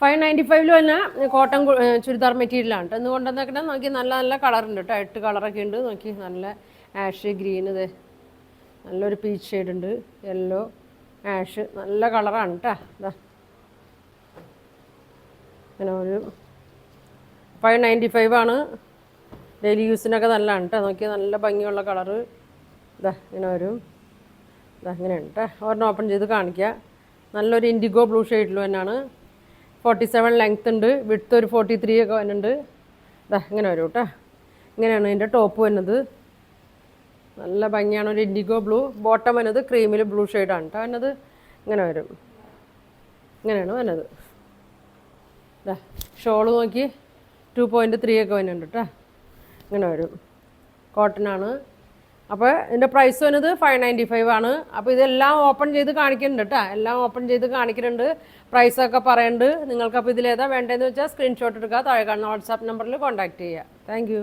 595 തന്നെ കോട്ടൺ ചുരിദാർ മെറ്റീരിയലാണ് കേട്ടോ. ഇന്ന് കൊണ്ടുവന്നേക്കണേ നോക്കി നല്ല നല്ല കളറുണ്ട് കേട്ടോ. 8 കളറൊക്കെ ഉണ്ട് നോക്കി. നല്ല ആഷ് ഗ്രീൻ, ഇത് നല്ലൊരു പീച്ച് ഷെയ്ഡ് ഉണ്ട്, യെല്ലോ, ആഷ്, നല്ല കളറാണ് കേട്ടോ. ഇതാ ഇങ്ങനെ ഒരു 595 ആണ്. ഡെയിലി യൂസിനൊക്കെ നല്ലതാണ് കേട്ടോ. നോക്കി നല്ല ഭംഗിയുള്ള കളറ്. ഇതാ ഇങ്ങനെ വരും. ഇതാ ഇങ്ങനെയാണ് കേട്ടോ. ഒരെണ്ണം ഓപ്പൺ ചെയ്ത് കാണിക്കുക. നല്ലൊരു ഇൻഡിഗോ ബ്ലൂ ഷെയ്ഡിൽ തന്നെയാണ്. 47 ലെങ്ത് ഉണ്ട്, വിഡ്ത്ത് ഒരു 43 ഒക്കെ വരുന്നുണ്ട്. ഇതാ ഇങ്ങനെ വരും കേട്ടോ. ഇങ്ങനെയാണ് ഇതിൻ്റെ ടോപ്പ് വരുന്നത്. നല്ല ഭംഗിയാണ്. ഒരു ഇൻഡിഗോ ബ്ലൂ, ബോട്ടം വരുന്നത് ക്രീമിൽ ബ്ലൂ ഷെയ്ഡാണ് കേട്ടോ വരുന്നത്. ഇങ്ങനെ വരും, ഇങ്ങനെയാണ് വരുന്നത്. ഇതാ ഷോള് നോക്കി 2.3 ഒക്കെ വരുന്നുണ്ട് കേട്ടോ. ഇങ്ങനെ വരും, കോട്ടനാണ്. അപ്പോൾ ഇതിൻ്റെ പ്രൈസ് വരുന്നത് 595 ആണ്. അപ്പോൾ ഇതെല്ലാം ഓപ്പൺ ചെയ്ത് കാണിക്കുന്നുണ്ട് കേട്ടോ. എല്ലാം ഓപ്പൺ ചെയ്ത് കാണിക്കുന്നുണ്ട്, പ്രൈസൊക്കെ പറയുന്നുണ്ട്. നിങ്ങൾക്കപ്പോൾ ഇതിലേതാ വേണ്ടതെന്ന് വെച്ചാൽ സ്ക്രീൻഷോട്ട് എടുക്കുക, താഴെ കാണുന്ന വാട്സാപ്പ് നമ്പറിൽ കോൺടാക്റ്റ് ചെയ്യുക. താങ്ക്